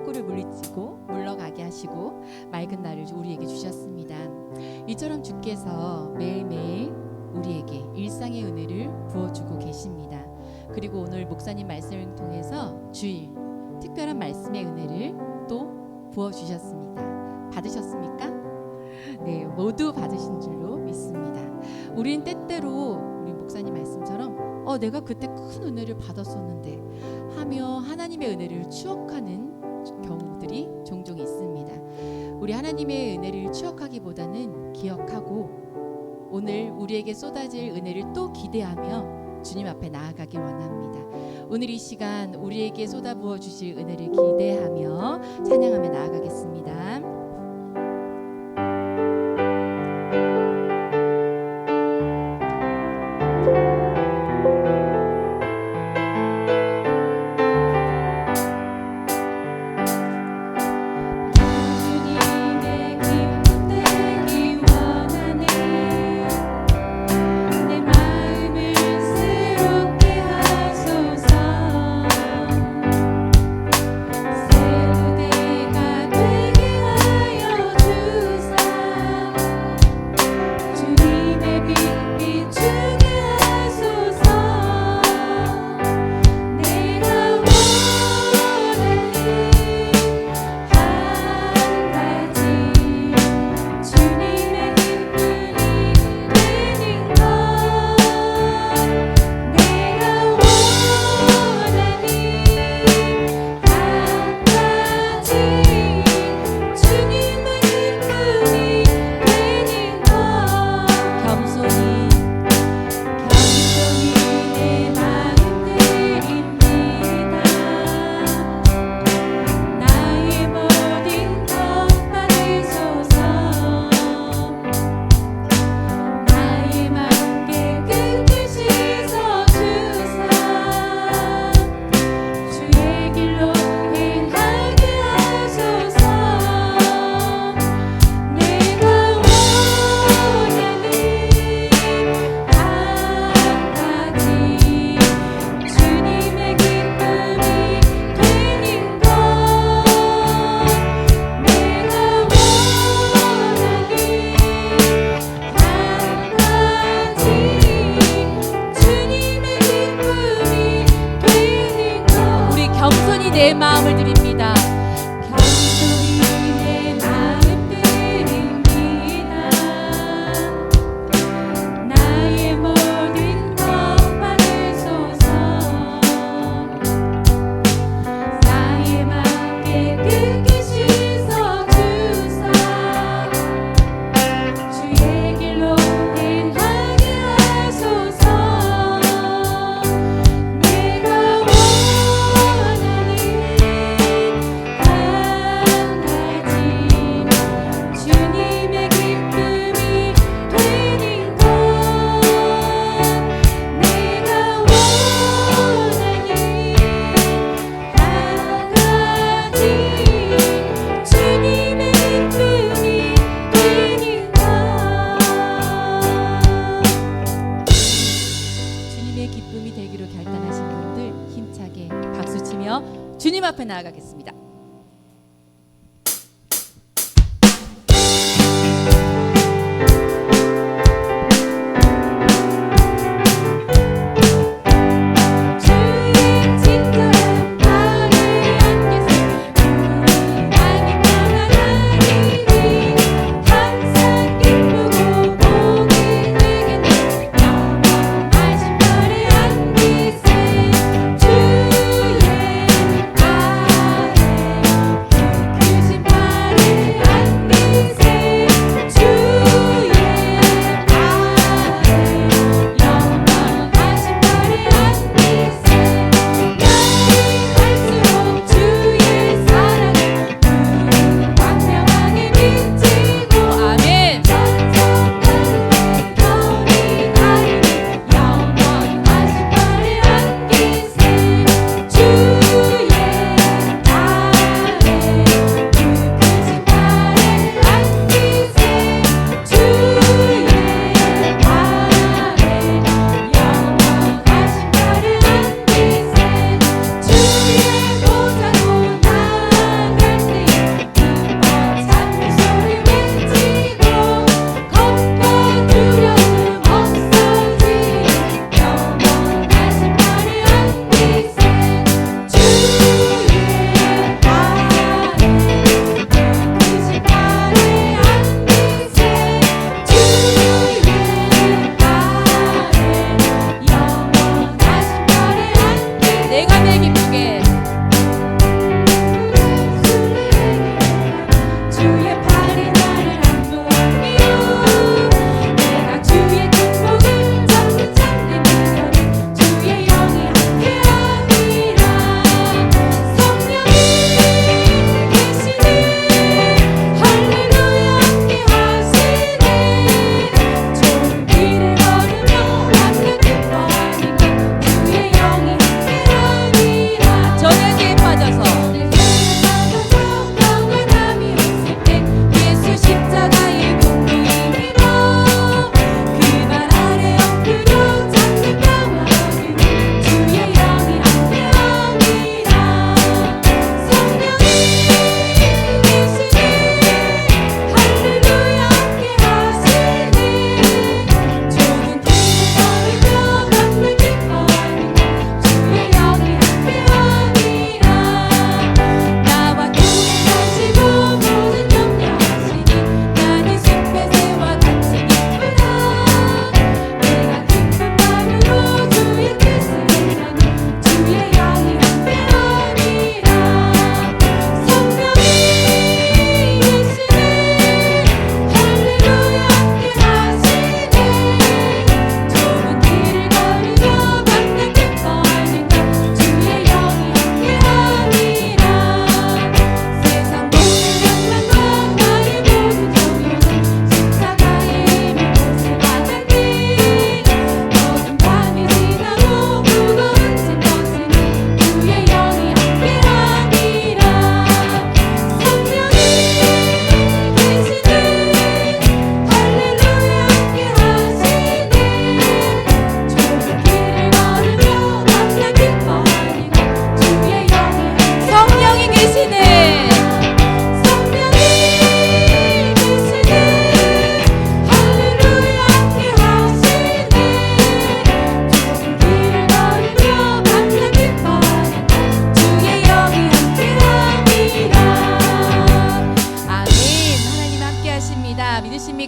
파고를 물리치고 물러가게 하시고 맑은 날을 우리에게 주셨습니다. 이처럼 주께서 매일매일 우리에게 일상의 은혜를 부어주고 계십니다. 그리고 오늘 목사님 말씀을 통해서 주일 특별한 말씀의 은혜를 또 부어주셨습니다. 받으셨습니까? 네, 모두 받으신 줄로 믿습니다. 우리는 때때로 우리 목사님 말씀처럼 내가 그때 큰 은혜를 받았었는데 하며 하나님의 은혜를 추억하는 경우들이 종종 있습니다. 우리 하나님의 은혜를 추억하기보다는 기억하고 오늘 우리에게 쏟아질 은혜를 또 기대하며 주님 앞에 나아가길 원합니다. 오늘 이 시간 우리에게 쏟아부어 주실 은혜를 기대하며 찬양하며 나아가겠습니다. 내 마음을 드립니다. 겸손히 내 마음 드립니다. 나의 모든 것 받으소서. 나의 맘께 끝이 씻어 주사. 주의 길로 행하게 하소서. 기쁨이 되기로 결단하신 분들 힘차게 박수치며 주님 앞에 나아가겠습니다.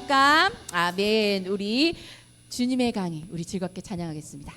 기도합니까? 아멘. 우리 주님의 강의 우리 즐겁게 찬양하겠습니다.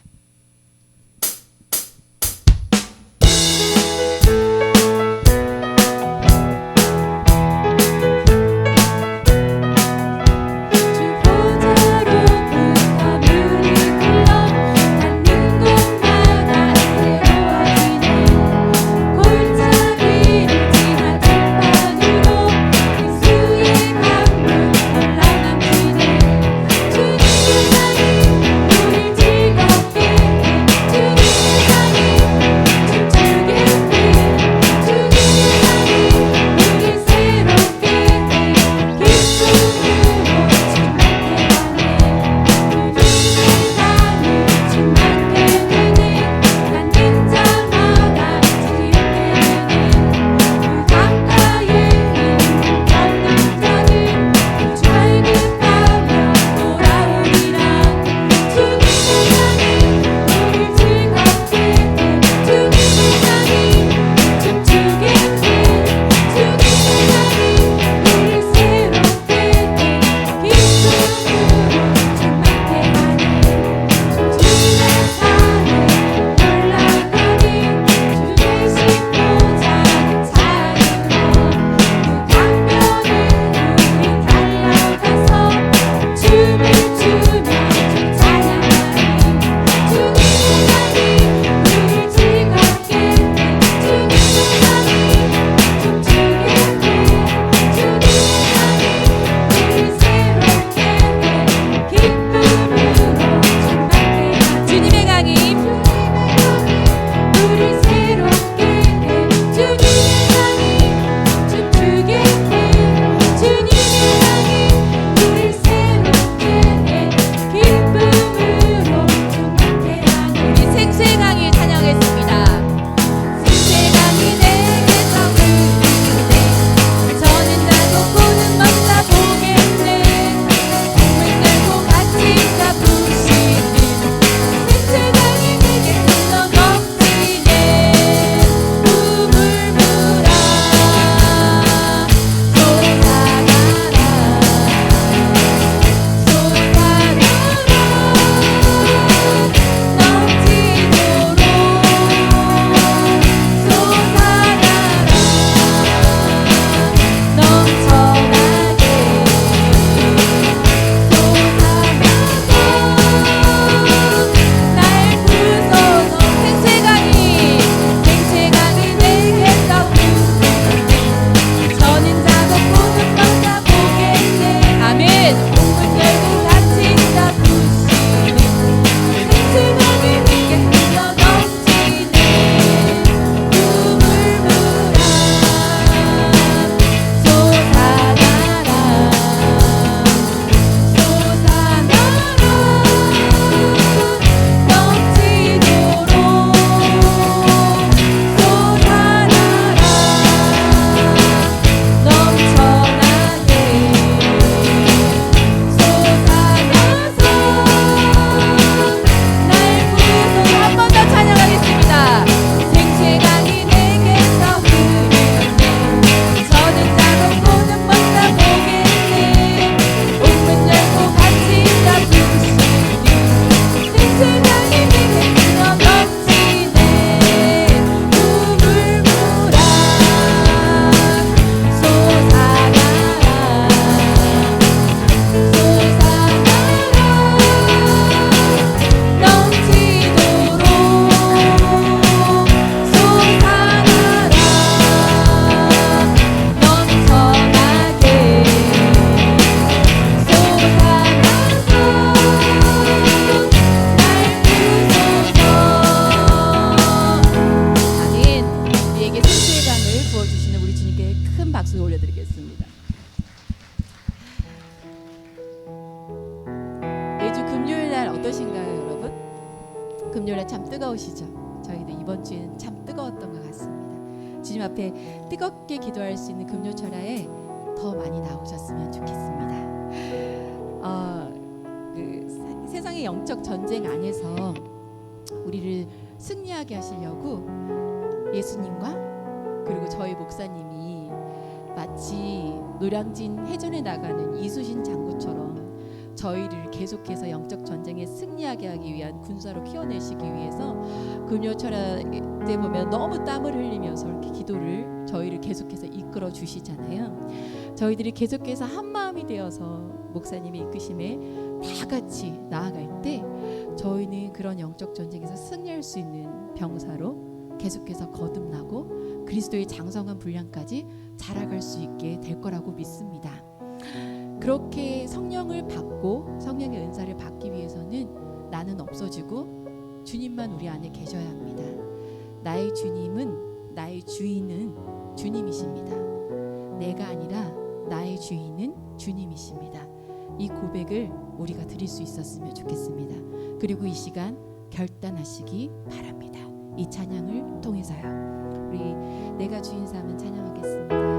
금요일에 참 뜨거우시죠? 저희도 이번 주에는 참 뜨거웠던 것 같습니다. 주님 앞에 뜨겁게 기도할 수 있는 금요철야에 더 많이 나오셨으면 좋겠습니다. 세상의 영적 전쟁 안에서 우리를 승리하게 하시려고 예수님과 그리고 저희 목사님이 마치 노량진 해전에 나가는 이수신 장군처럼 저희를 계속해서 영적 전쟁에 승리하게 하기 위한 군사로 키워내시기 위해서 금요철야 때 보면 너무 땀을 흘리면서 이렇게 기도를 저희를 계속해서 이끌어 주시잖아요. 저희들이 계속해서 한 마음이 되어서 목사님의 이끄심에 다 같이 나아갈 때 저희는 그런 영적 전쟁에서 승리할 수 있는 병사로 계속해서 거듭나고 그리스도의 장성한 분량까지 자라갈 수 있게 될 거라고 믿습니다. 그렇게 성령을 받고 성령의 은사를 받기 위해서는 나는 없어지고 주님만 우리 안에 계셔야 합니다. 나의 주님은, 나의 주인은 주님이십니다. 내가 아니라 나의 주인은 주님이십니다. 이 고백을 우리가 드릴 수 있었으면 좋겠습니다. 그리고 이 시간 결단하시기 바랍니다. 이 찬양을 통해서요. 우리 내가 주인 삼은 찬양하겠습니다.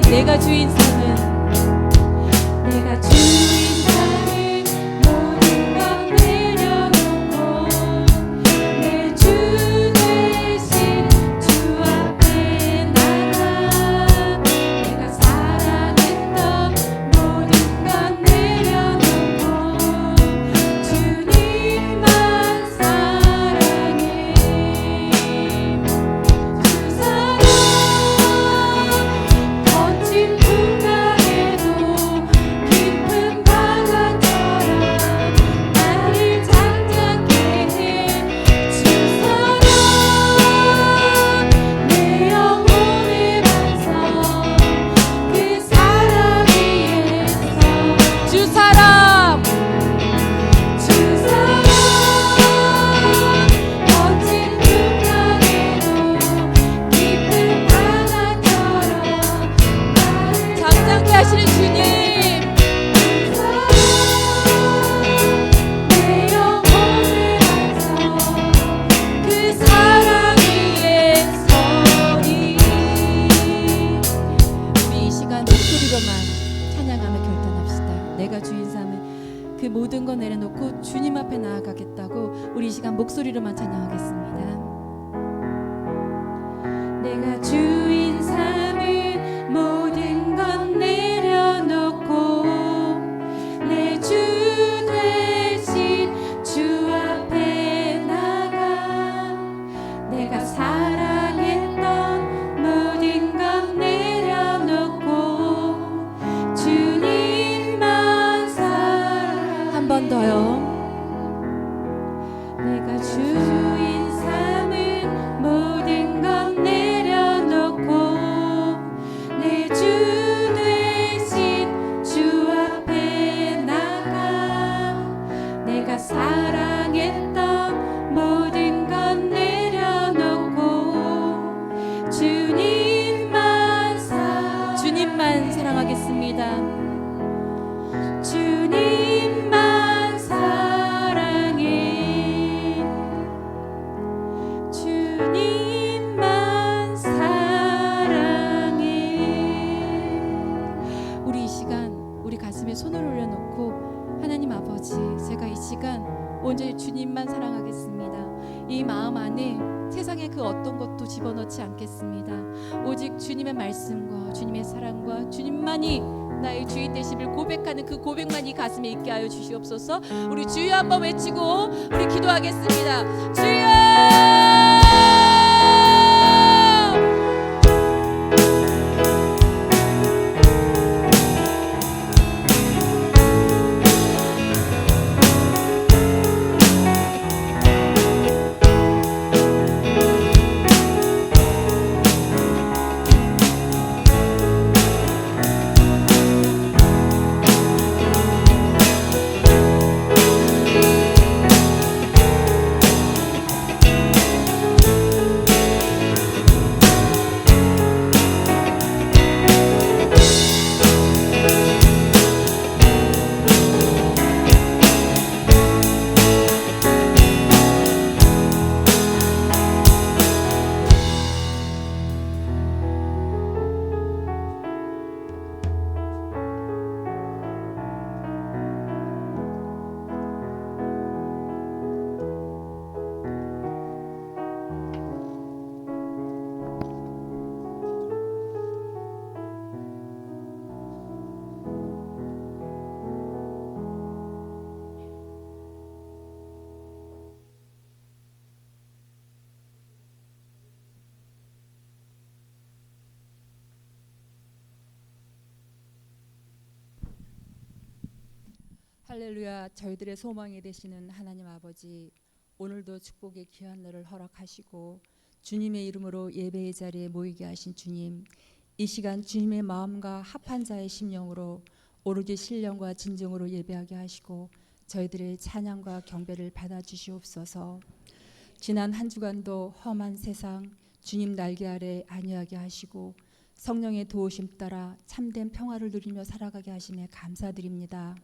내가 주인 삼은 내가 주인 삼은 모든 것 내려놓고 내 주 대신 주 앞에 나가 내가 사랑했던 모든 것 내려놓고 주님만 사랑해 주 사랑 거친 풍랑에도 깊은 바다처럼 나를 잠잠케 해 주 사랑 내 영혼의 반석 그 사랑 위에서 주 사랑 주 사랑 거친 풍랑에도 깊은 바다처럼 잠잠케 하시는 주님 내 영혼의 반석 그 사랑 위에 서리 우리 이 시간 목소리로만 찬양하며 결단합시다. 내가 주인 삼은 그 모든 거 내려놓고 주님 앞에 나아가겠다고 우리 이 시간 목소리로만 찬양하겠습니다. 내가 주인 삼은 모든 것 내려놓고 내 주 대신 주 앞에 나가 내가 사랑했던 모든 것 내려놓고 주님만 사랑 한 번 더요. 내가 주인 삼은 모든 것 내려놓고 내 주 대신 주 앞에 나가 내가 사랑했던 모든 것 내려놓고 주님만 사랑하겠습니다. 주님만 사랑해 주님만 사랑해 우리 이 시간 우리 가슴에 손을 올려놓고 하나님 아버지 제가 이 시간 온전히 주님만 사랑하겠습니다. 이 우리 마음 안에 세상의 그 어떤 것도 집어넣지 않겠습니다. 오직 주님의 말씀과 주님의 사랑과 주님만이 나의 주인 되심을 고백하는 그 고백만이 가슴에 있게 하여 주시옵소서. 우리 주여 한번 외치고 우리 기도하겠습니다. 주여! 할렐루야. 저희들의 소망이 되시는 하나님 아버지, 오늘도 축복의 귀한 날을 허락하시고 주님의 이름으로 예배의 자리에 모이게 하신 주님, 이 시간 주님의 마음과 합한 자의 심령으로 오로지 신령과 진정으로 예배하게 하시고 저희들의 찬양과 경배를 받아주시옵소서. 지난 한 주간도 험한 세상 주님 날개 아래 안위하게 하시고 성령의 도우심 따라 참된 평화를 누리며 살아가게 하심에 감사드립니다.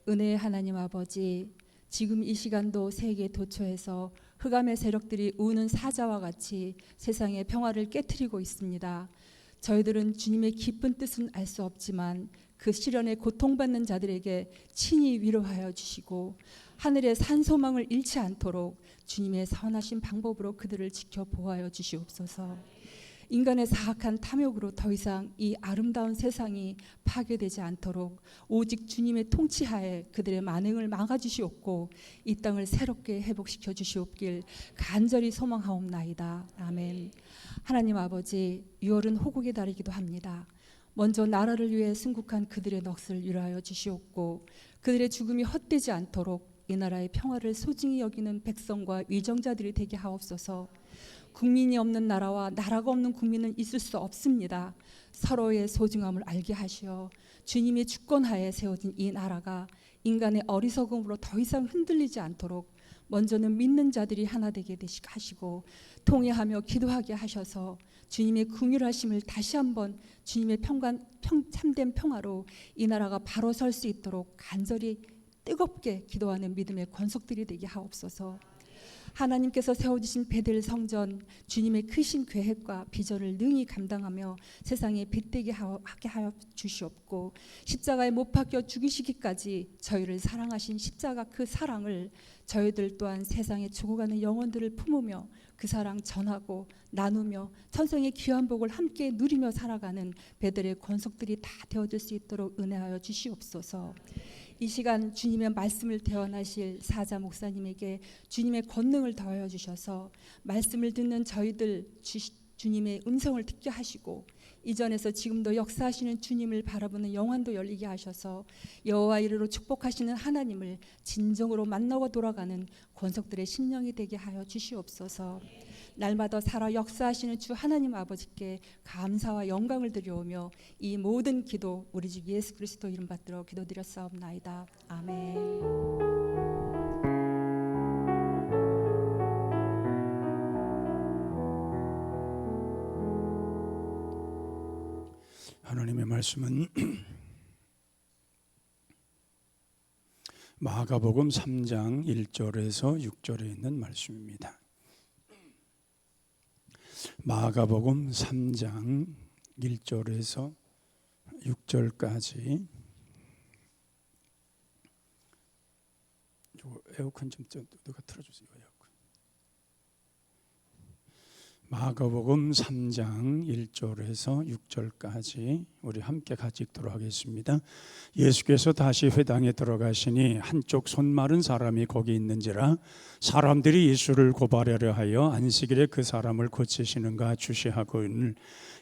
은혜의 하나님 아버지, 지금 이 시간도 세계 도처에서 흑암의 세력들이 우는 사자와 같이 세상의 평화를 깨트리고 있습니다. 저희들은 주님의 깊은 뜻은 알 수 없지만 그 시련에 고통받는 자들에게 친히 위로하여 주시고 하늘의 산소망을 잃지 않도록 주님의 선하신 방법으로 그들을 지켜 보호하여 주시옵소서. 인간의 사악한 탐욕으로 더 이상 이 아름다운 세상이 파괴되지 않도록 오직 주님의 통치하에 그들의 만행을 막아주시옵고 이 땅을 새롭게 회복시켜 주시옵길 간절히 소망하옵나이다. 아멘. 하나님 아버지, 6월은 호국의 달이기도 합니다. 먼저 나라를 위해 순국한 그들의 넋을 위로하여 주시옵고 그들의 죽음이 헛되지 않도록 이 나라의 평화를 소중히 여기는 백성과 위정자들이 되게 하옵소서. 국민이 없는 나라와 나라가 없는 국민은 있을 수 없습니다. 서로의 소중함을 알게 하시어 주님의 주권하에 세워진 이 나라가 인간의 어리석음으로 더 이상 흔들리지 않도록 먼저는 믿는 자들이 하나 되게 하시고 통회하며 기도하게 하셔서 주님의 긍휼하심을 다시 한번 주님의 참된 평화로 이 나라가 바로 설 수 있도록 간절히 뜨겁게 기도하는 믿음의 권속들이 되게 하옵소서. 하나님께서 세워주신 베델 성전, 주님의 크신 계획과 비전을 능히 감당하며 세상에 빛되게 하게 하여 주시옵고 십자가에 못 박혀 죽이시기까지 저희를 사랑하신 십자가 그 사랑을 저희들 또한 세상에 죽어가는 영혼들을 품으며 그 사랑 전하고 나누며 천성의 귀한 복을 함께 누리며 살아가는 베델의 권속들이 다 되어질 수 있도록 은혜하여 주시옵소서. 이 시간 주님의 말씀을 대언하실 사자 목사님에게 주님의 권능을 더하여 주셔서 말씀을 듣는 저희들 주님의 음성을 듣게 하시고 이전에서 지금도 역사하시는 주님을 바라보는 영안도 열리게 하셔서 여호와 이르로 축복하시는 하나님을 진정으로 만나고 돌아가는 권속들의 심령이 되게 하여 주시옵소서. 날마다 살아 역사하시는 주 하나님 아버지께 감사와 영광을 드려오며 이 모든 기도 우리 주 예수 그리스도 이름 받들어 기도드렸사옵나이다. 아멘. 하나님의 말씀은 마가복음 3장 1절에서 6절에 있는 말씀입니다. 마가복음 3장 1절에서 6절까지. 에어컨 좀 누가 틀어주세요. 에어컨. 마가복음 3장 1절에서 6절까지 우리 함께 같이 읽도록 하겠습니다. 예수께서 다시 회당에 들어가시니 한쪽 손 마른 사람이 거기 있는지라 사람들이 예수를 고발하려 하여 안식일에 그 사람을 고치시는가 주시하거늘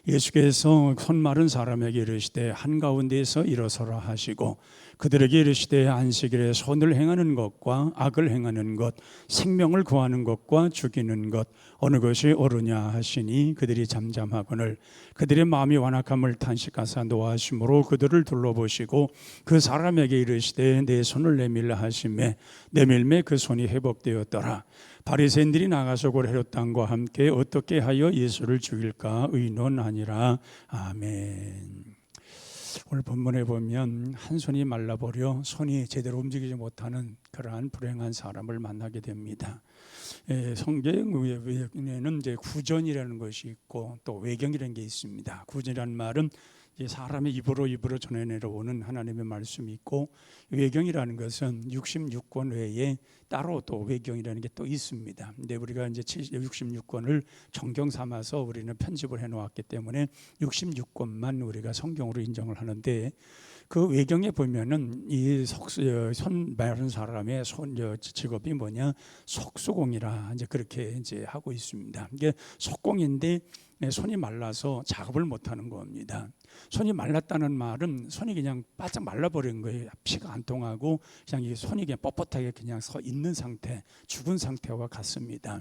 예수께서 손 마른 사람에게 이르시되 한가운데에서 일어서라 하시고 그들에게 이르시되 안식일에 선을 행하는 것과 악을 행하는 것 생명을 구하는 것과 죽이는 것 어느 것이 옳으냐 하시니 그들이 잠잠하거늘 그들의 마음이 완악함을 탄식하사 노하심으로 그들을 둘러보시고 그 사람에게 이르시되 내 손을 내밀라 하시매 내밀매 그 손이 회복되었더라. 바리새인들이 나가서 곧 헤롯 왕과 함께 어떻게 하여 예수를 죽일까 의논하니라. 아멘. 오늘 본문에 보면 한 손이 말라버려 손이 제대로 움직이지 못하는 그러한 불행한 사람을 만나게 됩니다. 성경에는 이제 구전이라는 것이 있고 또 외경이라는 게 있습니다. 구전이라는 말은 사람의 입으로 전해 내려오는 하나님의 말씀이 있고 외경이라는 것은 66권 외에 따로 또 외경이라는 게 또 있습니다. 근데 우리가 이제 66권을 정경 삼아서 우리는 편집을 해 놓았기 때문에 66권만 우리가 성경으로 인정을 하는데 그 외경에 보면은 이 손 마른 사람의 직업이 뭐냐 속수공이라 이제 그렇게 이제 하고 있습니다. 이게 속공인데 손이 말라서 작업을 못 하는 겁니다. 손이 말랐다는 말은 손이 그냥 바짝 말라버린 거예요. 피가 안 통하고 그냥 이 손이 그냥 뻣뻣하게 그냥 서 있는 상태, 죽은 상태와 같습니다.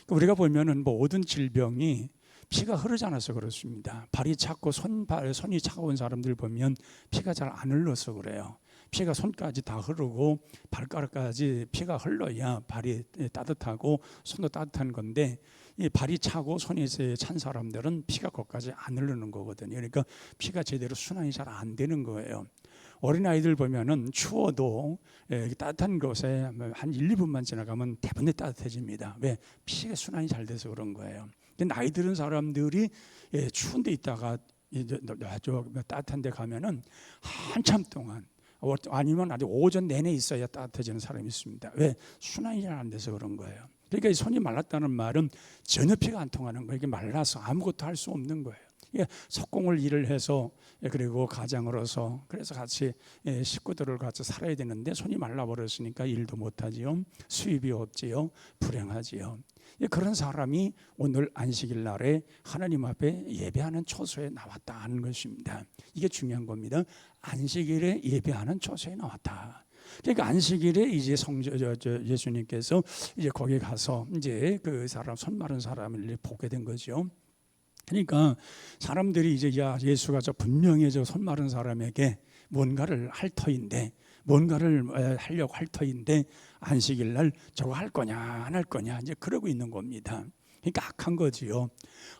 우리가 보면은 모든 질병이 피가 흐르지 않아서 그렇습니다. 발이 차고 손이 차가운 사람들 보면 피가 잘 안 흘러서 그래요. 피가 손까지 다 흐르고 발가락까지 피가 흘러야 발이 따뜻하고 손도 따뜻한 건데 이 발이 차고 손이 찬 사람들은 피가 거기까지 안 흐르는 거거든요. 그러니까 피가 제대로 순환이 잘 안 되는 거예요. 어린아이들 보면은 추워도 따뜻한 곳에 한 1, 2분만 지나가면 대부분 따뜻해집니다. 왜? 피가 순환이 잘 돼서 그런 거예요. 나이 들은 사람들이 추운 데 있다가 따뜻한 데 가면은 한참 동안 아니면 아주 오전 내내 있어야 따뜻해지는 사람이 있습니다. 왜? 순환이 잘 안 돼서 그런 거예요. 그러니까 이 손이 말랐다는 말은 전혀 피가 안 통하는 거예요. 이게 말라서 아무것도 할 수 없는 거예요. 석공을 일을 해서 그리고 가장으로서 그래서 같이 식구들을 같이 살아야 되는데 손이 말라버렸으니까 일도 못하지요. 수입이 없지요. 불행하지요. 그런 사람이 오늘 안식일 날에 하나님 앞에 예배하는 처소에 나왔다는 것입니다. 이게 중요한 겁니다. 안식일에 예배하는 처소에 나왔다. 그러니까 안식일에 이제 예수님께서 이제 거기 가서 이제 그 사람 손 마른 사람을 보게 된 거죠. 그러니까 사람들이 이제 예수가 분명히 손 마른 사람에게 뭔가를 할 터인데 뭔가를 하려고 할 터인데 안식일 날 저거 할 거냐 안 할 거냐 이제 그러고 있는 겁니다. 그러니까 악한 거지요.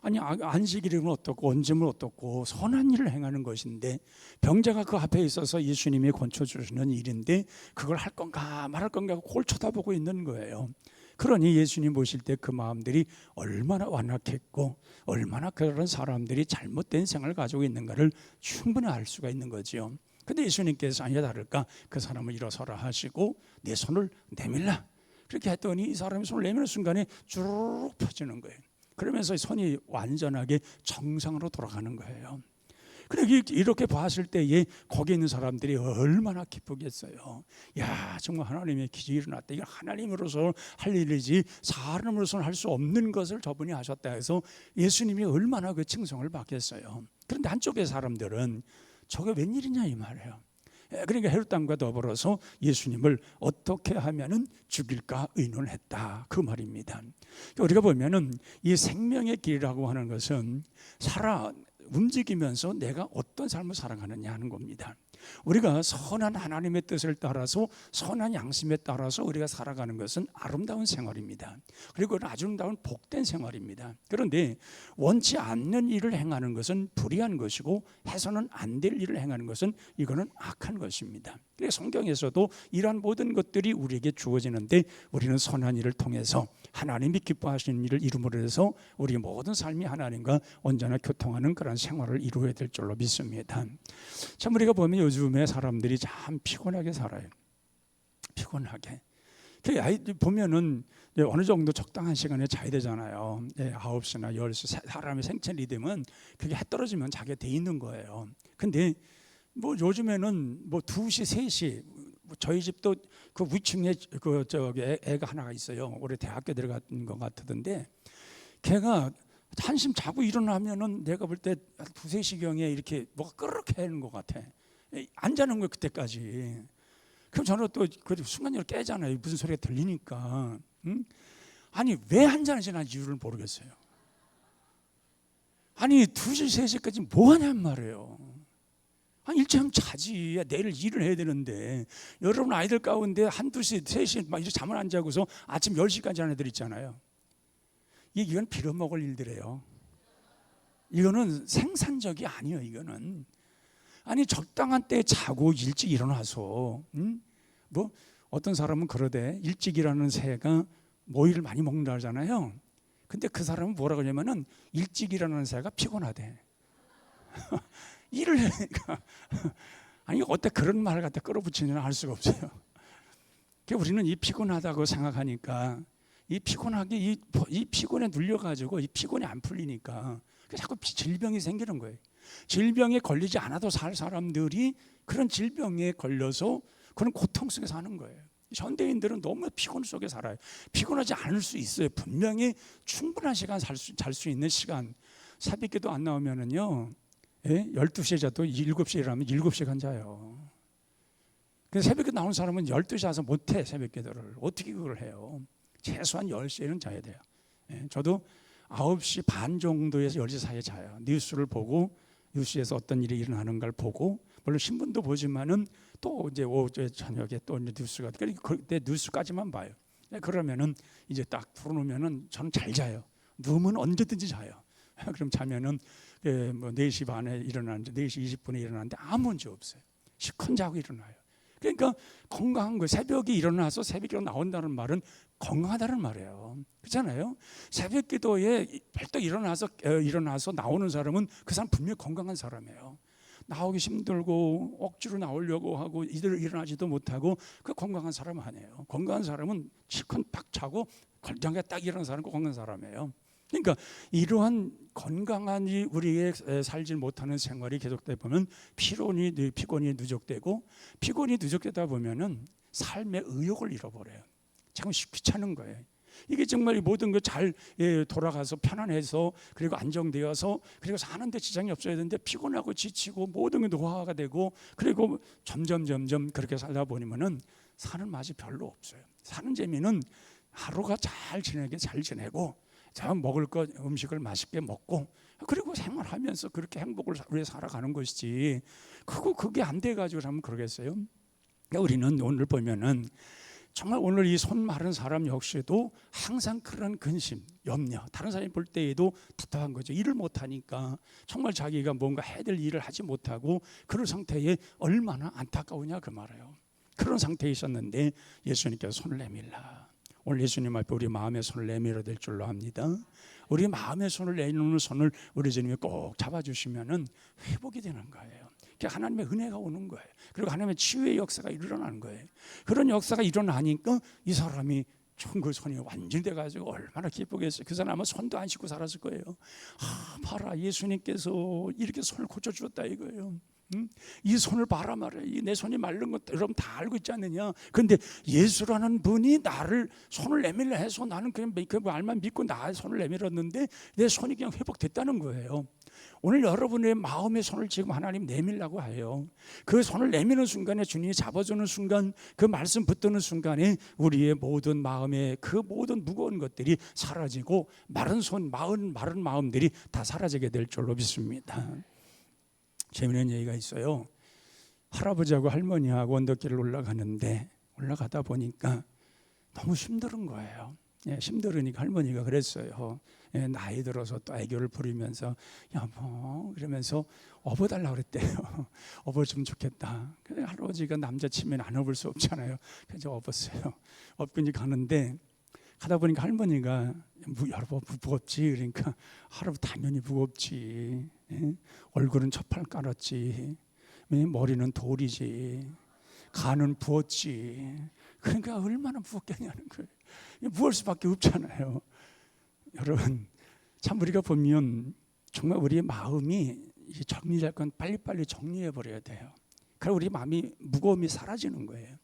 아니 안식일이면 어떻고 언제면 어떻고 선한 일을 행하는 것인데 병자가 그 앞에 있어서 예수님이 권쳐주시는 일인데 그걸 할 건가 말할 건가 그걸 쳐다보고 있는 거예요. 그러니 예수님 보실 때 그 마음들이 얼마나 완악했고 얼마나 그런 사람들이 잘못된 생각을 가지고 있는가를 충분히 알 수가 있는 거지요. 근데 예수님께서 아니야 다를까 그 사람을 일어서라 하시고 내 손을 내밀라 그렇게 했더니 이 사람이 손을 내미는 순간에 주르륵 펴지는 거예요. 그러면서 손이 완전하게 정상으로 돌아가는 거예요. 그래 이렇게 봤을 때에 거기 있는 사람들이 얼마나 기쁘겠어요. 야 정말 하나님의 기적이 일어났다. 이건 하나님으로서 할 일이지 사람으로서는 할 수 없는 것을 저분이 하셨다 해서 예수님이 얼마나 그 칭송을 받겠어요. 그런데 한쪽의 사람들은 저게 웬일이냐 이 말이에요. 그러니까 헤롯 왕과 더불어서 예수님을 어떻게 하면은 죽일까 의논했다 그 말입니다. 우리가 보면은 이 생명의 길이라고 하는 것은 움직이면서 내가 어떤 삶을 살아가느냐 하는 겁니다. 우리가 선한 하나님의 뜻을 따라서 선한 양심에 따라서 우리가 살아가는 것은 아름다운 생활입니다. 그리고 아름다운 복된 생활입니다. 그런데 원치 않는 일을 행하는 것은 불의한 것이고 해서는 안 될 일을 행하는 것은 이거는 악한 것입니다. 그래서 성경에서도 이러한 모든 것들이 우리에게 주어지는데 우리는 선한 일을 통해서 하나님이 기뻐하시는 일을 이루므로 해서 우리 모든 삶이 하나님과 온전히 교통하는 그런 생활을 이루어야 될 줄로 믿습니다. 참 우리가 보면 요즘에 사람들이 참 피곤하게 살아요. 피곤하게. 보면은 어느 정도 적당한 시간에 자야 되잖아요. 9시나 10시 사람의 생체 리듬은 그게 해 떨어지면 자기가 돼 있는 거예요. 근데 뭐 요즘에는 뭐 2시, 3시 저희 집도 그 위층에 그 저기 애가 하나가 있어요. 올해 대학교 들어간 것 같던데 걔가 한심 자고 일어나면은 내가 볼 때 2, 3시경에 이렇게 뭐가 끄르륵 하는 것 같아. 안 자는 거예요 그때까지. 그럼 저는 또 그 순간적으로 깨잖아요. 무슨 소리가 들리니까. 응? 아니 왜 안 자는지 난 이유를 모르겠어요. 아니 2시, 3시까지 뭐 하냔 말이에요. 아니 일찍 하면 자지. 내일 일을 해야 되는데. 여러분 아이들 가운데 1, 2시, 3시 막 이렇게 잠을 안 자고서 아침 10시까지 하는 애들 있잖아요. 이건 빌어먹을 일들이에요. 이거는 생산적이 아니에요. 이거는 아니 적당한 때 자고 일찍 일어나서 뭐 어떤 사람은 그러대. 일찍 일어나는 새가 모이를 많이 먹는다 하잖아요. 근데 그 사람은 뭐라 그러냐면은 일찍 일어나는 새가 피곤하대. 일을 하니까 아니 어때 그런 말을 갖다 끌어붙이느냐 할 수가 없어요. 그러니까 우리는 이 피곤하다고 생각하니까 이 피곤하게 이 피곤에 눌려가지고 이 피곤이 안 풀리니까 자꾸 질병이 생기는 거예요. 질병에 걸리지 않아도 살 사람들이 그런 질병에 걸려서 그런 고통 속에 사는 거예요. 현대인들은 너무 피곤 속에 살아요. 피곤하지 않을 수 있어요. 분명히 충분한 시간 잘 수 있는 시간. 새벽기도 안 나오면은요 12시에 자도 7시에 일어나면 7시간 자요. 그래서 새벽에 나오는 사람은 12시에 와서 못해. 새벽기도를 어떻게 그걸 해요? 최소한 10시에는 자야 돼요. 저도 9시 반 정도에서 10시 사이에 자요. 뉴스를 보고 뉴스에서 어떤 일이 일어나는 걸 보고 물론 신문도 보지만은 또 이제 오후에 저녁에 또 뉴스가 그때 뉴스까지만 봐요. 그러면은 이제 딱 풀어놓으면은 저는 잘 자요. 누우면 언제든지 자요. 그럼 자면은 뭐 4시 반에 일어나는데 4시 20분에 일어나는데 아무 문제 없어요. 시큰 자고 일어나요. 그러니까 건강한 거예요. 새벽에 일어나서 새벽에 나온다는 말은 건강하다는 말이에요. 그렇잖아요. 새벽 기도에 벌떡 일어나서 나오는 사람은 그 사람 분명히 건강한 사람이에요. 나오기 힘들고 억지로 나오려고 하고 이대로 일어나지도 못하고 그 건강한 사람 아니에요. 건강한 사람은 실컷 딱 자고 걸장에 딱 일어나는 사람은 건강한 사람이에요. 그러니까 이러한 건강한 우리의 살지 못하는 생활이 계속되다 보면 피곤이 누적되고 피곤이 누적되다 보면은 삶의 의욕을 잃어버려요. 참 귀찮은 거예요. 이게 정말 모든 거 잘 돌아가서 편안해서 그리고 안정되어서 그리고 사는데 지장이 없어야 되는데 피곤하고 지치고 모든 게 노화가 되고 그리고 점점 그렇게 살다 보면은 사는 맛이 별로 없어요. 사는 재미는 하루가 잘 지내고 자 먹을 것 음식을 맛있게 먹고 그리고 생활하면서 그렇게 행복을 위해 살아가는 것이지 그게 안 돼가지고 하면 그러겠어요. 그러니까 우리는 오늘 보면은 정말 오늘 이 손 마른 사람 역시도 항상 그런 근심, 염려 다른 사람이 볼 때에도 답답한 거죠. 일을 못하니까 정말 자기가 뭔가 해야 될 일을 하지 못하고 그런 상태에 얼마나 안타까우냐 그 말이에요. 그런 상태에 있었는데 예수님께서 손을 내밀라. 오늘 예수님 앞에 우리 마음의 손을 내밀어야 될 줄로 압니다. 우리 마음의 손을 내놓는 손을 우리 주님이 꼭 잡아주시면은 회복이 되는 거예요. 하나님의 은혜가 오는 거예요. 그리고 하나님의 치유의 역사가 일어나는 거예요. 그런 역사가 일어나니까 이 사람이 그 손이 완전히 돼가지고 얼마나 기쁘겠어요. 그 사람은 손도 안 씻고 살았을 거예요. 봐라 예수님께서 이렇게 손을 고쳐주었다 이거예요. 이 손을 봐라 말이에요. 내 손이 마른 것 여러분 다 알고 있지 않느냐. 그런데 예수라는 분이 나를 손을 내밀라 해서 나는 그냥 그 말만 믿고 나의 손을 내밀었는데 내 손이 그냥 회복됐다는 거예요. 오늘 여러분의 마음의 손을 지금 하나님 내밀라고 해요. 그 손을 내미는 순간에 주님이 잡아주는 순간 그 말씀 붙드는 순간에 우리의 모든 마음의 그 모든 무거운 것들이 사라지고 마른 손 마른 마음들이 다 사라지게 될 줄로 믿습니다. 재미있는 얘기가 있어요. 할아버지하고 할머니하고 언덕길을 올라가다 보니까 너무 힘든 거예요. 힘들으니까 할머니가 그랬어요. 나이 들어서 또 애교를 부리면서 여보 그러면서 업어달라고 그랬대요. 업어주면 좋겠다. 그래서 할아버지가 남자 치면 안 업을 수 없잖아요. 그래서 업었어요. 업근이 가는데 가다 보니까 할머니가 여보 무겁지. 그러니까 할아버지 당연히 무겁지. 얼굴은 첫팔 깔았지. 머리는 돌이지. 간은 부었지. 그러니까 얼마나 무겁겠냐는 거예요. 무할 수밖에 없잖아요. 여러분, 참 우리가 보면 정말 우리의 마음이 정리될 건 빨리빨리 정리해 버려야 돼요. 그럼 우리 마음이 무거움이 사라지는 거예요.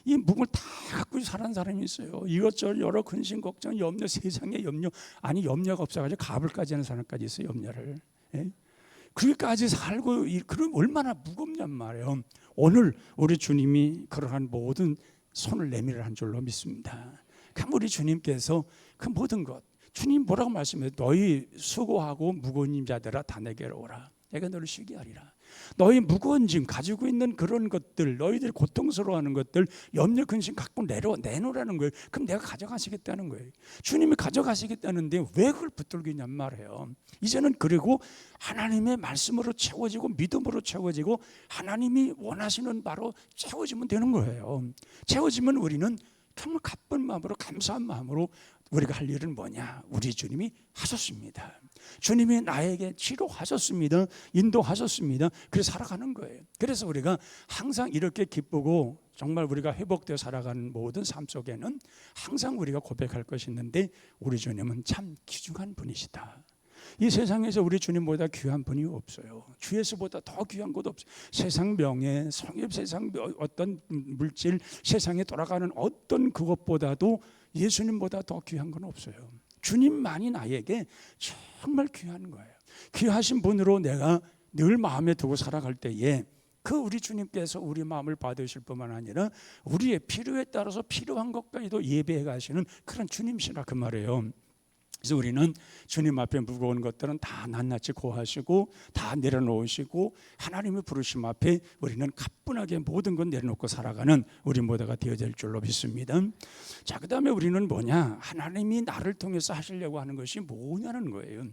이 무거움을 다 갖고 사는 사람이 있어요. 이것저것 여러 근심, 걱정, 염려, 세상에 염려, 아니 염려가 없어가지고 가불까지 하는 사람까지 있어요. 염려를. 예? 그기까지 살고 그럼 얼마나 무겁냔 말이에요. 오늘 우리 주님이 그러한 모든 손을 내밀어 한 줄로 믿습니다. 그 우리 주님께서 그 모든 것, 주님 뭐라고 말씀해요? 너희 수고하고 무거운 자들아 다 내게로 오라. 내가 너를 쉬게 하리라. 너희 무거운 짐 가지고 있는 그런 것들, 너희들이 고통스러워하는 것들, 염려 근심 갖고 내놓으라는 거예요. 그럼 내가 가져가시겠다는 거예요. 주님이 가져가시겠다는데 왜 그걸 붙들고 있냔 말이에요. 이제는 그리고 하나님의 말씀으로 채워지고 믿음으로 채워지고 하나님이 원하시는 바로 채워지면 되는 거예요. 채워지면 우리는 정말 기쁜 마음으로 감사한 마음으로 우리가 할 일은 뭐냐? 우리 주님이 하셨습니다. 주님이 나에게 치료하셨습니다. 인도하셨습니다. 그래서 살아가는 거예요. 그래서 우리가 항상 이렇게 기쁘고 정말 우리가 회복되어 살아가는 모든 삶 속에는 항상 우리가 고백할 것이 있는데 우리 주님은 참 귀중한 분이시다. 이 세상에서 우리 주님보다 귀한 분이 없어요. 주 예수보다 더 귀한 것 없어요. 세상 명예, 성욕, 세상 어떤 물질, 세상에 돌아가는 어떤 그것보다도 예수님보다 더 귀한 건 없어요. 주님만이 나에게 정말 귀한 거예요. 귀하신 분으로 내가 늘 마음에 두고 살아갈 때에 그 우리 주님께서 우리 마음을 받으실 뿐만 아니라 우리의 필요에 따라서 필요한 것까지도 예배해 가시는 그런 주님이시라 그 말이에요. 그래서 우리는 주님 앞에 무거운 것들은 다 낱낱이 고하시고 다 내려놓으시고 하나님의 부르심 앞에 우리는 가뿐하게 모든 건 내려놓고 살아가는 우리 모두가 되어질 줄로 믿습니다. 자, 그 다음에 우리는 뭐냐? 하나님이 나를 통해서 하시려고 하는 것이 뭐냐는 거예요.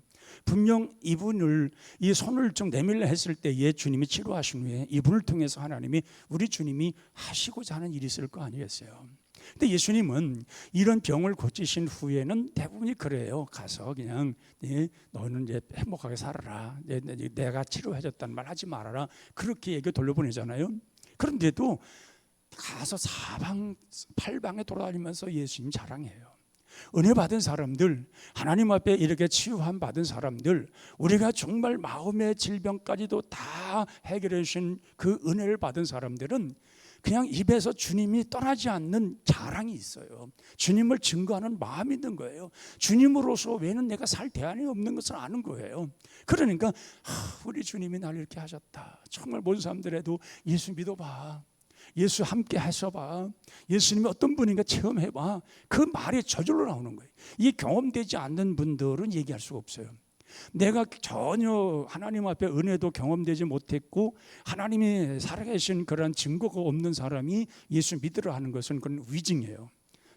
분명 이분을 이 손을 좀 내밀려 했을 때에 주님이 치료하신 후에 이분을 통해서 하나님이 우리 주님이 하시고자 하는 일이 있을 거 아니겠어요? 근데 예수님은 이런 병을 고치신 후에는 대부분이 그래요. 가서 그냥 너는 이제 행복하게 살아라. 내가 치료해줬다는 말 하지 말아라. 그렇게 얘기 돌려보내잖아요. 그런데도 가서 사방 팔방에 돌아다니면서 예수님 자랑해요. 은혜 받은 사람들, 하나님 앞에 이렇게 치유함 받은 사람들, 우리가 정말 마음의 질병까지도 다 해결해 주신 그 은혜를 받은 사람들은 그냥 입에서 주님이 떠나지 않는 자랑이 있어요. 주님을 증거하는 마음이 있는 거예요. 주님으로서 외에는 내가 살 대안이 없는 것을 아는 거예요. 그러니까 우리 주님이 나를 이렇게 하셨다. 정말 모든 사람들에도 예수 믿어봐. 예수 함께 하셔봐. 예수님이 어떤 분인가 체험해봐. 그 말이 저절로 나오는 거예요. 이게 경험되지 않는 분들은 얘기할 수가 없어요. 내가 전혀 하나님 앞에 은혜도 경험되지 못했고 하나님이 살아계신 그런 증거가 없는 사람이 예수 믿으라 하는 것은 그건 위증이에요.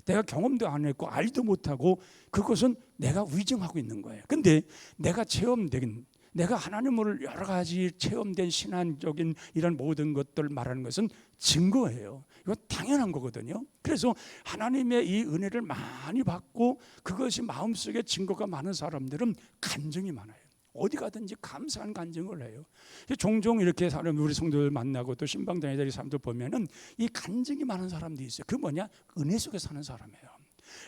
내가 경험도 안 했고 알지도 못하고 그것은 내가 위증하고 있는 거예요. 근데 내가 체험된, 내가 하나님을 여러 가지 체험된 신앙적인 이런 모든 것들 말하는 것은 증거예요. 이거 당연한 거거든요. 그래서 하나님의 이 은혜를 많이 받고 그것이 마음속에 증거가 많은 사람들은 간증이 많아요. 어디 가든지 감사한 간증을 해요. 종종 이렇게 사람 우리 성도들 만나고 또 신방당에 다니는 사람들 보면은 이 간증이 많은 사람들이 있어요. 그 뭐냐? 은혜 속에 사는 사람이에요.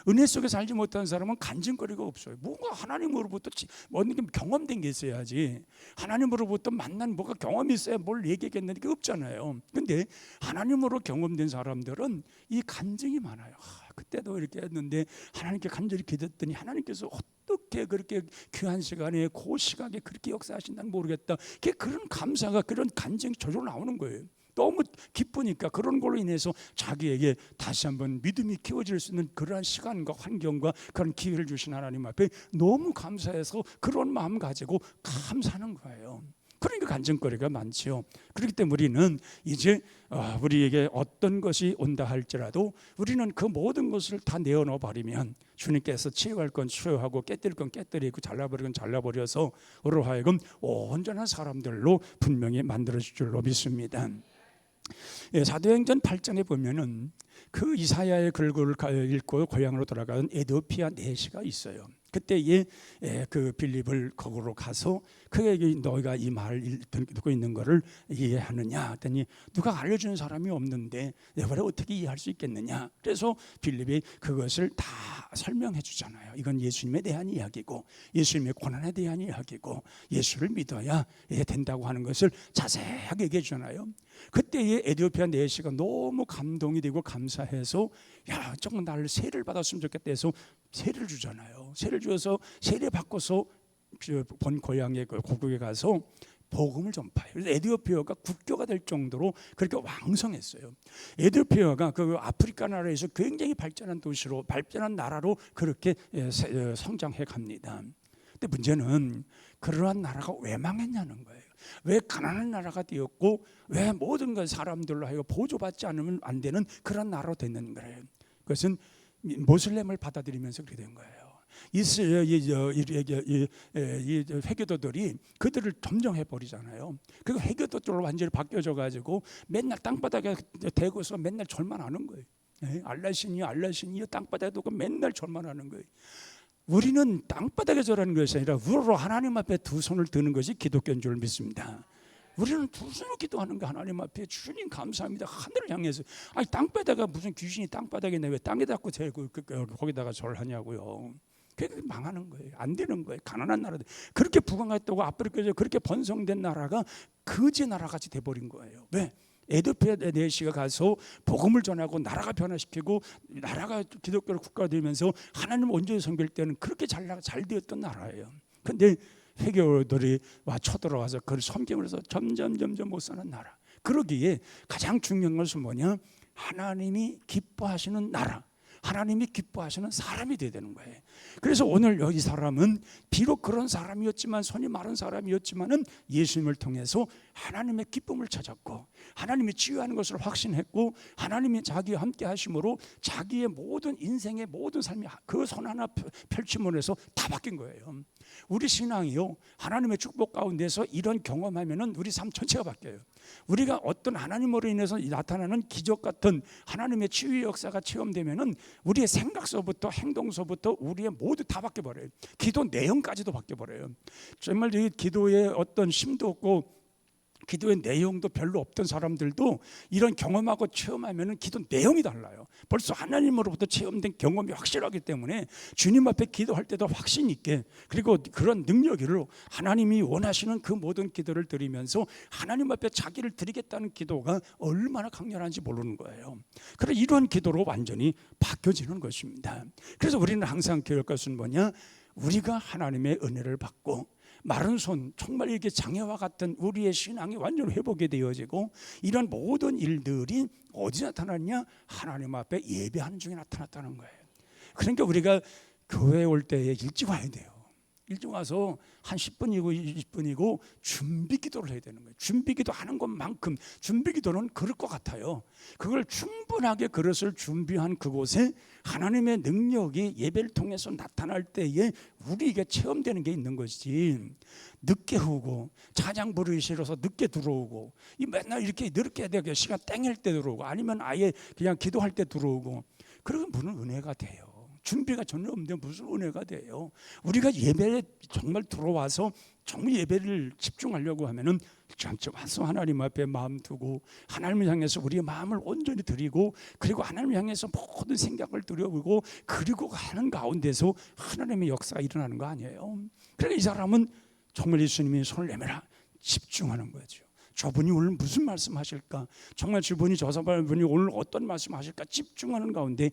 은혜 속에 살지 못하는 사람은 간증거리가 없어요. 뭔가 하나님으로부터 뭔가 경험된 게 있어야지. 하나님으로부터 만난 뭐가 경험이 있어야 뭘 얘기하겠는데 그게 없잖아요. 근데 하나님으로 경험된 사람들은 이 간증이 많아요. 그때도 이렇게 했는데 하나님께 간절히 기도했더니 하나님께서 어떻게 그렇게 귀한 시간에 그 시각에 그렇게 역사하신다는 모르겠다. 그런 감사가 그런 간증이 저절로 나오는 거예요. 너무 기쁘니까 그런 걸로 인해서 자기에게 다시 한번 믿음이 키워질 수 있는 그러한 시간과 환경과 그런 기회를 주신 하나님 앞에 너무 감사해서 그런 마음 가지고 감사하는 거예요. 그러니까 간증거리가 많지요. 그렇기 때문에 우리는 이제 우리에게 어떤 것이 온다 할지라도 우리는 그 모든 것을 다 내어놓아 버리면 주님께서 치유할 건 치유하고 깨뜨릴 건 깨뜨리고 잘라버릴 건 잘라버려서 우리로 하여금 온전한 사람들로 분명히 만들어질 줄로 믿습니다. 사도행전 8장에 보면은 그 이사야의 글을 읽고 고향으로 돌아가는 에디오피아 내시가 있어요. 그때에 그 빌립을 거기로 가서 그에게 너희가 이 말을 듣고 있는 것을 이해하느냐 했더니 누가 알려주는 사람이 없는데 내가 어떻게 이해할 수 있겠느냐. 그래서 빌립이 그것을 다 설명해 주잖아요. 이건 예수님에 대한 이야기고 예수님의 고난에 대한 이야기고 예수를 믿어야 된다고 하는 것을 자세하게 얘기해 주잖아요. 그때에 에티오피아 내시가 너무 감동이 되고 감사해서 야, 조금 나를 세례를 받았으면 좋겠다 해서 세례를 주잖아요. 세례를 주어서 세례 받고서 본 고향의 그 고국에 가서 복음을 전파해요. 그래서 에티오피아가 국교가 될 정도로 그렇게 왕성했어요. 에티오피아가 그 아프리카 나라에서 굉장히 발전한 도시로, 발전한 나라로 그렇게 성장해 갑니다. 근데 문제는 그러한 나라가 왜 망했냐는 거예요. 왜 가난한 나라가 되었고 왜 모든 것 사람들로 하여 보조받지 않으면 안 되는 그런 나라로 됐는 거예요. 그것은 모슬렘을 받아들이면서 그렇게 된 거예요. 이 회교도들이 그들을 점령해 버리잖아요. 그리고 회교도들로 완전히 바뀌어져 가지고 맨날 땅바닥에 대고서 맨날 절만 하는 거예요. 알라신이요 땅바닥에 두고 맨날 절만 하는 거예요. 우리는 땅바닥에 절하는 것이 아니라 우러러 하나님 앞에 두 손을 드는 것이 기독교인 줄 믿습니다. 우리는 두 손으로 기도하는 거 하나님 앞에 주님 감사합니다. 하늘을 향해서. 아니 땅바닥에 무슨 귀신이 땅바닥에 왜 땅에 닿고 대고 거기다가 절하냐고요. 그게 망하는 거예요. 안 되는 거예요. 가난한 나라들 그렇게 부강했다고 아프리카에서 그렇게 번성된 나라가 거지 나라같이 돼버린 거예요. 왜? 에티오피아 내시가 가서 복음을 전하고 나라가 변화시키고 나라가 기독교를 국가가 되면서 하나님 온전히 섬길 때는 그렇게 잘 되었던 나라예요. 그런데 회교들이 쳐들어와서 그걸 섬김으로써 점점 못 사는 나라. 그러기에 가장 중요한 것은 뭐냐? 하나님이 기뻐하시는 나라, 하나님이 기뻐하시는 사람이 되어야 되는 거예요. 그래서 오늘 여기 사람은 비록 그런 사람이었지만 손이 마른 사람이었지만은 예수님을 통해서 하나님의 기쁨을 찾았고 하나님이 치유하는 것을 확신했고 하나님이 자기와 함께 하심으로 자기의 모든 인생의 모든 삶이 그 손 하나 펼침으로 해서 다 바뀐 거예요. 우리 신앙이요 하나님의 축복 가운데서 이런 경험하면은 우리 삶 전체가 바뀌어요. 우리가 어떤 하나님으로 인해서 나타나는 기적 같은 하나님의 치유 역사가 체험되면은 우리의 생각서부터 행동서부터 우리의 모두 다 바뀌어 버려요. 기도 내용까지도 바뀌어 버려요. 정말 이 기도에 어떤 심도 없고 기도의 내용도 별로 없던 사람들도 이런 경험하고 체험하면 기도 내용이 달라요. 벌써 하나님으로부터 체험된 경험이 확실하기 때문에 주님 앞에 기도할 때도 확신 있게 그리고 그런 능력으로 하나님이 원하시는 그 모든 기도를 드리면서 하나님 앞에 자기를 드리겠다는 기도가 얼마나 강렬한지 모르는 거예요. 그래서 이런 기도로 완전히 바뀌어지는 것입니다. 그래서 우리는 항상 기억할 것은 뭐냐? 우리가 하나님의 은혜를 받고 마른 손 정말 이렇게 장애와 같은 우리의 신앙이 완전히 회복이 되어지고 이런 모든 일들이 어디 나타났냐? 하나님 앞에 예배하는 중에 나타났다는 거예요. 그러니까 우리가 교회에 올 때에 일찍 와야 돼요. 일찍 와서 한 10분이고 20분이고 준비 기도를 해야 되는 거예요. 준비 기도 하는 것만큼 준비 기도는 그럴 것 같아요. 그걸 충분하게 그릇을 준비한 그곳에 하나님의 능력이 예배를 통해서 나타날 때에 우리에게 체험되는 게 있는 것이지 늦게 오고 찬양 부르기 싫어서 늦게 들어오고 이 맨날 이렇게 늦게 되게 시간 땡일 때 들어오고 아니면 아예 그냥 기도할 때 들어오고 그러면 무슨 은혜가 돼요. 준비가 전혀 없는데 무슨 은혜가 돼요. 우리가 예배에 정말 들어와서 정말 예배를 집중하려고 하면은 와서 하나님 앞에 마음 두고 하나님을 향해서 우리의 마음을 온전히 드리고 그리고 하나님을 향해서 모든 생각을 드려보고 그리고 하는 가운데서 하나님의 역사가 일어나는 거 아니에요. 그러니까 이 사람은 정말 예수님이 손을 내밀어 집중하는 거죠. 저분이 오늘 무슨 말씀하실까? 정말 저분이 오늘 어떤 말씀하실까? 집중하는 가운데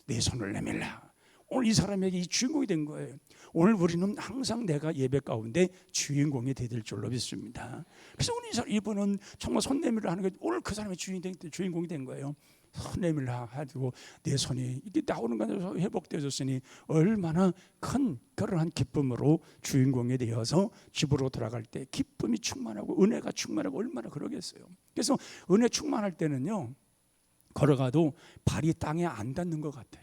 내 손을 내밀라. 오늘 이 사람에게 이 주인공이 된 거예요. 오늘 우리는 항상 내가 예배 가운데 주인공이 되될 줄로 믿습니다. 그래서 오늘 이분은 정말 손 내밀라 하는 게 오늘 그 사람의 주인공이 된 거예요. 손 내밀라 하고 내 손이 이게 나오는 것에서 회복되어졌으니 얼마나 큰 그러한 기쁨으로 주인공이 되어서 집으로 돌아갈 때 기쁨이 충만하고 은혜가 충만하고 얼마나 그러겠어요. 그래서 은혜 충만할 때는요 걸어가도 발이 땅에 안 닿는 것 같아요.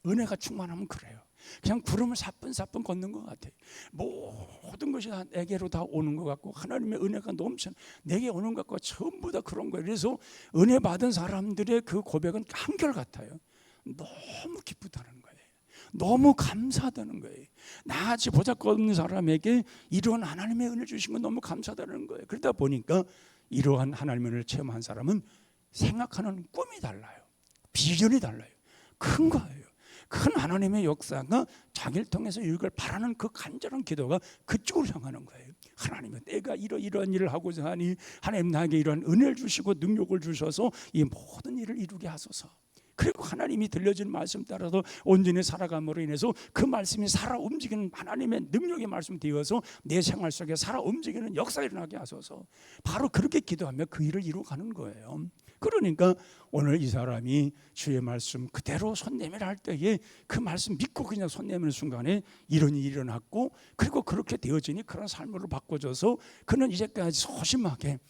은혜가 충만하면 그래요. 그냥 구름을 사뿐사뿐 걷는 것 같아요. 모든 것이 다 내게로 다 오는 것 같고 하나님의 은혜가 넘쳐 내게 오는 것 같고 전부 다 그런 거예요. 그래서 은혜 받은 사람들의 그 고백은 한결같아요. 너무 기쁘다는 거예요. 너무 감사하다는 거예요. 나같이 보잘것없는 사람에게 이러한 하나님의 은혜를 주신 건 너무 감사하다는 거예요. 그러다 보니까 이러한 하나님의 은혜를 체험한 사람은 생각하는 꿈이 달라요. 비전이 달라요. 큰 거예요. 큰 하나님의 역사가 자기를 통해서 이걸 바라는 그 간절한 기도가 그쪽으로 향하는 거예요. 하나님은 내가 이러한 일을 하고자 하니 하나님 나에게 이러한 은혜를 주시고 능력을 주셔서 이 모든 일을 이루게 하소서. 그리고 하나님이 들려준 말씀 따라서 온전히 살아감으로 인해서 그 말씀이 살아 움직이는 하나님의 능력의 말씀 되어서 내 생활 속에 살아 움직이는 역사가 일어나게 하소서. 바로 그렇게 기도하며 그 일을 이루어가는 거예요. 그러니까 오늘 이 사람이 주의 말씀 그대로 손 내밀어 할 때에 그 말씀 믿고 그냥 손 내미는 순간에 이런 일이 일어났고, 그리고 그렇게 되어지니 그런 삶으로 바꿔져서 그는 이제까지 소심하게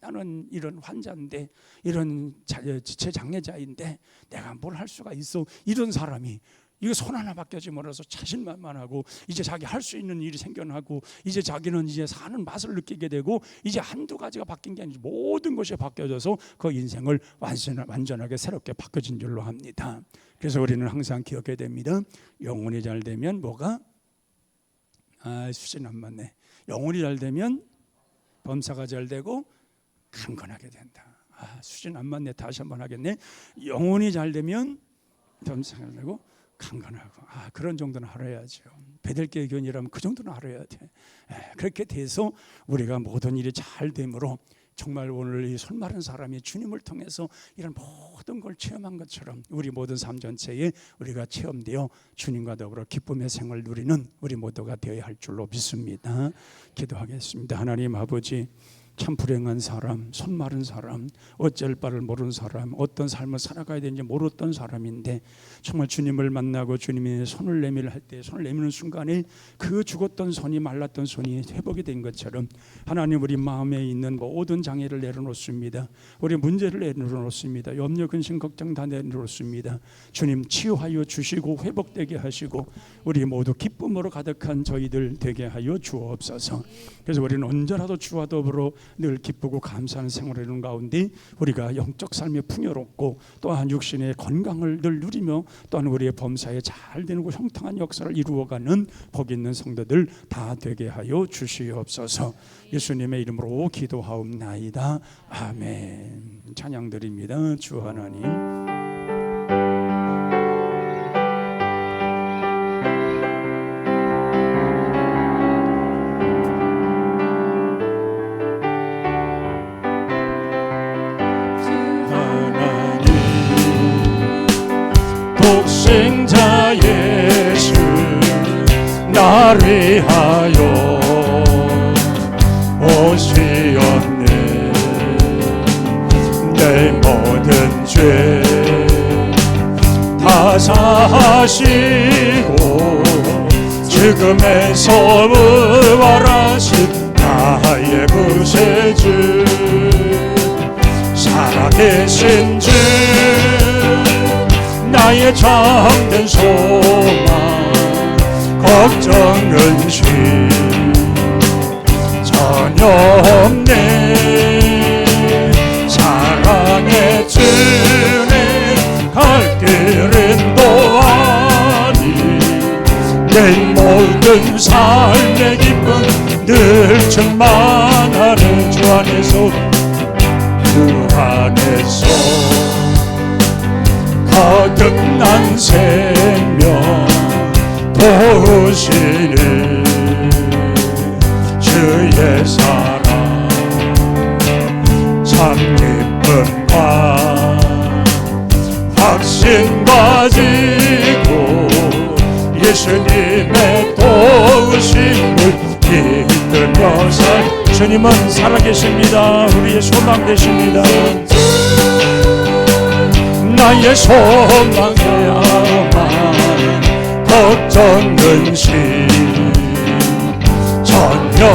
나는 이런 환자인데, 이런 지체 장애자인데 내가 뭘 할 수가 있어, 이런 사람이 이거 손 하나 바뀌지 몰라서 자신만만하고 이제 자기 할 수 있는 일이 생겨나고 이제 자기는 이제 사는 맛을 느끼게 되고 이제 한두 가지가 바뀐 게 아니라 모든 것이 바뀌어져서 그 인생을 완전하게 새롭게 바꿔진 줄로 합니다. 그래서 우리는 항상 기억해야 됩니다. 영혼이 잘 되면 뭐가? 수준 안 맞네. 영혼이 잘 되면 범사가 잘 되고 강건하게 된다. 수준 안 맞네. 다시 한번 하겠네. 영혼이 잘 되면 범사가 잘 되고 강건하고, 그런 정도는 알아야죠. 베들기의 교훈이라면 그 정도는 알아야 돼. 그렇게 돼서 우리가 모든 일이 잘 됨으로 정말 오늘 이 손마른 사람이 주님을 통해서 이런 모든 걸 체험한 것처럼 우리 모든 삶 전체에 우리가 체험되어 주님과 더불어 기쁨의 생을 누리는 우리 모두가 되어야 할 줄로 믿습니다. 기도하겠습니다. 하나님 아버지, 참 불행한 사람, 손마른 사람, 어쩔 바를 모르는 사람, 어떤 삶을 살아가야 되는지 모르던 사람인데 정말 주님을 만나고 주님의 손을 내밀 할 때, 손을 내미는 순간에 그 죽었던 손이 말랐던 손이 회복이 된 것처럼 하나님, 우리 마음에 있는 모든 장애를 내려놓습니다. 우리 문제를 내려놓습니다. 염려, 근심, 걱정 다 내려놓습니다. 주님 치유하여 주시고 회복되게 하시고 우리 모두 기쁨으로 가득한 저희들 되게 하여 주옵소서. 그래서 우리는 언제라도 주와 더불어 늘 기쁘고 감사하는 생활을 하는 가운데 우리가 영적 삶이 풍요롭고 또한 육신의 건강을 늘 누리며 또한 우리의 범사에 잘 되고 형통한 역사를 이루어가는 복 있는 성도들 다 되게 하여 주시옵소서. 예수님의 이름으로 기도하옵나이다. 아멘. 찬양드립니다. 주 하나님. 독생자 예수 나를 위하여 오시었네. 내 모든 죄 다 사하시고 죽음에서 부활하신 나의 구세주, 살아계신 주, 나의 참된 소망, 걱정 근심 전혀 없네. 사랑의 주님 갈 길은 또하니 내 모든 삶의 기쁨 늘 충만하네. 주 안에서, 주 안에서 거듭난 생명 도우시는 주의 사랑, 참 기쁨과 확신 가지고 예수님의 도우심을 믿으며 살. 주님은 살아계십니다. 우리의 소망 되십니다. 나의 소망이야만 걱정 근심 전혀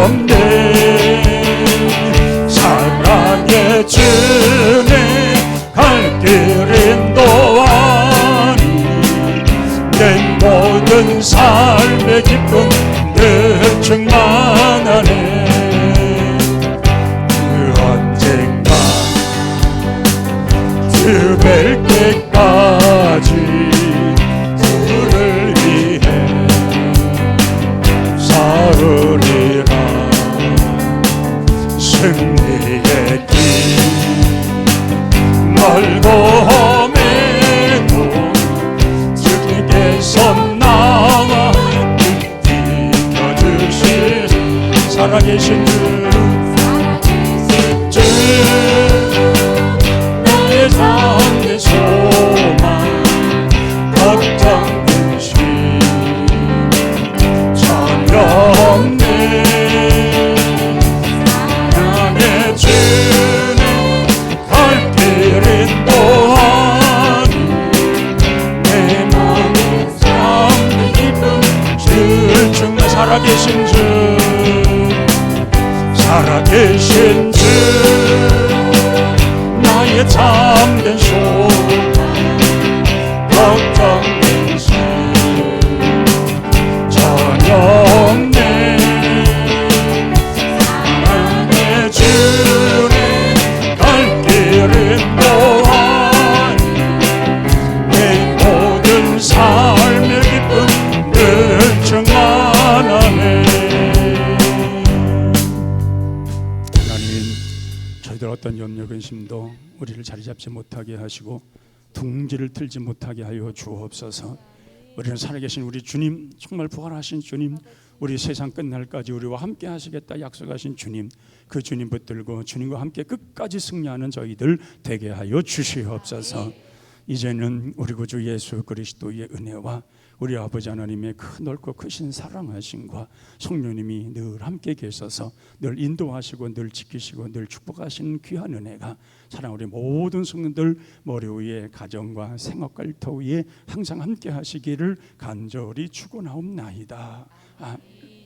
없네. 사랑의 주님 갈 길 인도하니 내 모든 삶의 기쁨 늘 충만하네. 그 언젠가 그 뵐 때까지 주를 살아계신 주 나의 잠든 소망 걱정 근심 전혀 없네 사랑의 주는 갈 길을 인도하니 내 마음에 잠든 기쁨 주 정말 살아계신 주 살아계신 주 나의 잠든 소망 걱정 근심 전혀 없네 사랑의 주는 갈 길을 인도하니 내 모든 삶의 기쁨 늘 충만하네. 하나님, 저희들 어떤 염려 근심도 우리를 자리 잡지 못하게 하시고 둥지를 틀지 못하게 하여 주옵소서. 우리는 살아계신 우리 주님, 정말 부활하신 주님, 우리 세상 끝날까지 우리와 함께 하시겠다 약속하신 주님, 그 주님 붙들고 주님과 함께 끝까지 승리하는 저희들 되게 하여 주시옵소서. 이제는 우리 구주 예수 그리스도의 은혜와 우리 아버지 하나님의 큰 넓고 크신 사랑하심과 성령님이 늘 함께 계셔서 늘 인도하시고 늘 지키시고 늘 축복하시는 귀한 은혜가 사랑 우리 모든 성도들 머리 위에 가정과 생업갈터 위에 항상 함께 하시기를 간절히 축원하옵나이다. 아멘.